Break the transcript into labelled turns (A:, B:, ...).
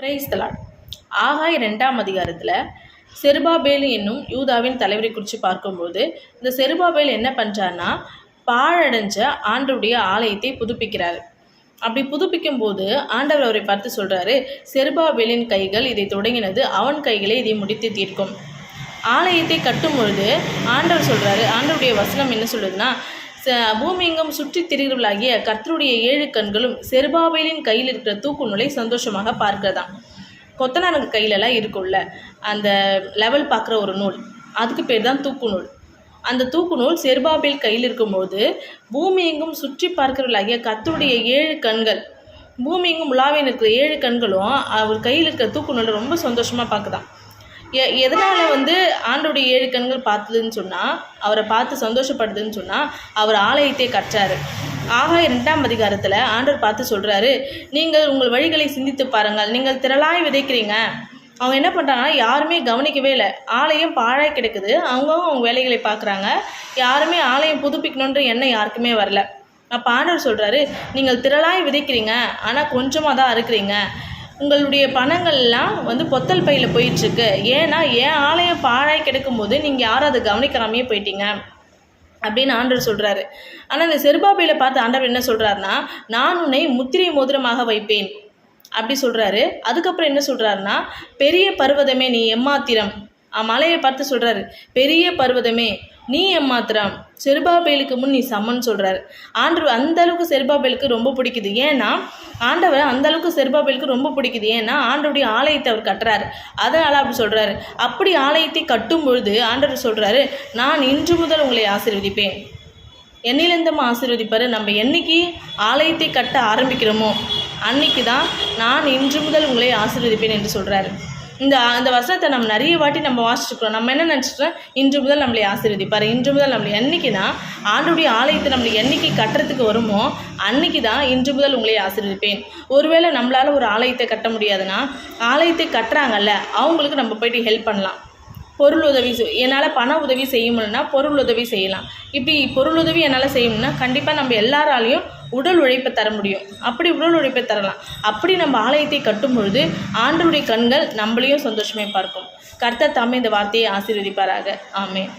A: Praise the Lord. ஆகாய் 2ஆம் அதிகாரத்தில் செருபாபேல் என்னும் யூதாவின் தலைவரை குறித்து பார்க்கும்போது, இந்த செருபாபேல் என்ன பண்ணுறாருன்னா, பாழடைஞ்ச ஆண்டவருடைய ஆலயத்தை புதுப்பிக்கிறார். அப்படி புதுப்பிக்கும் போது ஆண்டவர் அவரை பார்த்து சொல்கிறாரு, செருபாபேலின் கைகள் இதை தொடங்கினது, அவன் கைகளே இதை முடித்து தீர்க்கும். ஆலயத்தை கட்டும் பொழுது ஆண்டவர் சொல்கிறாரு, ஆண்டவருடைய வசனம் என்ன சொல்லுதுன்னா, பூமி எங்கும் சுற்றி திரிகிறவர்களாகிய கர்த்தருடைய 7 கண்களும் செருபாபேலின் கையில் இருக்கிற தூக்கு நூலை சந்தோஷமாக பார்க்கிறதாம். கொத்தனாருக்கு கையிலலாம் இருக்கும்ல அந்த லெவல் பார்க்குற ஒரு நூல், அதுக்கு பேர் தான் தூக்கு நூல். அந்த தூக்கு நூல் செருபாபேல் கையில் இருக்கும்போது பூமி எங்கும் சுற்றி பார்க்கிறவர்களாகிய கர்த்தருடைய 7 கண்கள், பூமி எங்கும் உலாவே இருக்கிற 7 கண்களும் அவர் கையில் இருக்கிற தூக்கு நூலை ரொம்ப சந்தோஷமாக பார்க்குதான். எதனால் ஆண்டோடைய 7 கண்கள் பார்த்ததுன்னு சொன்னால், அவரை பார்த்து சந்தோஷப்படுதுன்னு சொன்னால், அவர் ஆலயத்தை கற்றார். ஆகாய் 2ஆம் அதிகாரத்தில் ஆண்டவர் பார்த்து சொல்கிறாரு, நீங்கள் உங்கள் வழிகளை சிந்தித்து பாருங்கள், நீங்கள் திரளாய் விதைக்கிறீங்க. அவங்க என்ன பண்ணுறாங்கன்னா, யாருமே கவனிக்கவே இல்லை, ஆலயம் பாழாய் கிடக்குது, அவங்க வேலைகளை பார்க்குறாங்க, யாருமே ஆலயம் புதுப்பிக்கணுன்ற எண்ணம் யாருக்குமே வரல. அப்போ ஆண்டவர் சொல்கிறாரு, நீங்கள் திரளாய் விதைக்கிறீங்க, ஆனால் கொஞ்சமாக தான் இருக்கிறீங்க. உங்களுடைய பணங்கள்லாம் பொத்தல் பையில் போயிட்டுருக்கு. ஏன்னா என் ஆலயம் பாழாய் கிடக்கும்போது நீங்கள் யாரும் அதை கவனிக்காமையே போயிட்டீங்க அப்படின்னு ஆண்டவர் சொல்கிறாரு. ஆனால் இந்த செருபாபேலை பார்த்து ஆண்டவர் என்ன சொல்கிறாருன்னா, நான் உன்னை முத்திரை மோதிரமாக வைப்பேன் அப்படி சொல்கிறாரு. அதுக்கப்புறம் என்ன சொல்கிறாருன்னா, பெரிய பர்வதமே நீ எம்மாத்திரம். மலையை பார்த்து சொல்கிறாரு, பெரிய பர்வதமே நீ எம்மாத்திரம், செருபாபேலுக்கு முன் நீ சமன் சொல்கிறாரு. ஆண்டவர் அந்தளவுக்கு செருபாபேலுக்கு ரொம்ப பிடிக்குது. ஏன்னா ஆண்டவர் அந்தளவுக்கு செருபாபேலுக்கு ரொம்ப பிடிக்குது. ஏன்னா ஆண்டவருடைய ஆலயத்தை அவர் கட்டுறாரு, அதனால் அப்படி சொல்கிறாரு. அப்படி ஆலயத்தை கட்டும் பொழுது ஆண்டவர் சொல்கிறாரு, நான் இன்று முதல் உங்களை ஆசீர்வதிப்பேன். என்னிலிருந்தும் ஆசீர்வதிப்பார். நம்ம என்னைக்கு ஆலயத்தை கட்ட ஆரம்பிக்கிறோமோ அன்னைக்கு தான் நான் இன்று முதல் உங்களை ஆசீர்வதிப்பேன் என்று சொல்கிறாரு. இந்த வசனத்தை நம்ம நிறைய வாட்டி நம்ம வாசிச்சுக்கிறோம். நம்ம என்ன நினச்சிட்டோம், இன்று முதல் நம்மளை ஆசீர்வதிப்பார், இன்று முதல் நம்மளை என்றைக்கு தான் ஆண்டோடைய ஆலயத்தை நம்மளை என்றைக்கு கட்டுறதுக்கு வருமோ அன்னைக்கு தான் இன்று முதல் உங்களை ஆசீர்வதிப்பேன். ஒருவேளை நம்மளால் ஒரு ஆலயத்தை கட்ட முடியாதுன்னா, ஆலயத்தை கட்டுறாங்கல்ல அவங்களுக்கு நம்ம போய்ட்டு ஹெல்ப் பண்ணலாம். பொருள் உதவி, என்னால் பண உதவி செய்ய முடியும்னா பொருள் உதவி செய்யலாம். இப்படி பொருள் உதவி என்னால் செய்யணும்னா கண்டிப்பாக நம்ம எல்லாராலையும் உடல் உழைப்பை தர முடியும். அப்படி உடல் உழைப்பை தரலாம். அப்படி நம்ம ஆலயத்தை கட்டும் பொழுது ஆண்டவருடைய கண்கள் நம்மளையும் சந்தோஷமே பார்க்கும். கர்த்தர் தாமே இந்த வார்த்தையை ஆசீர்வதிப்பாராக. ஆமென்.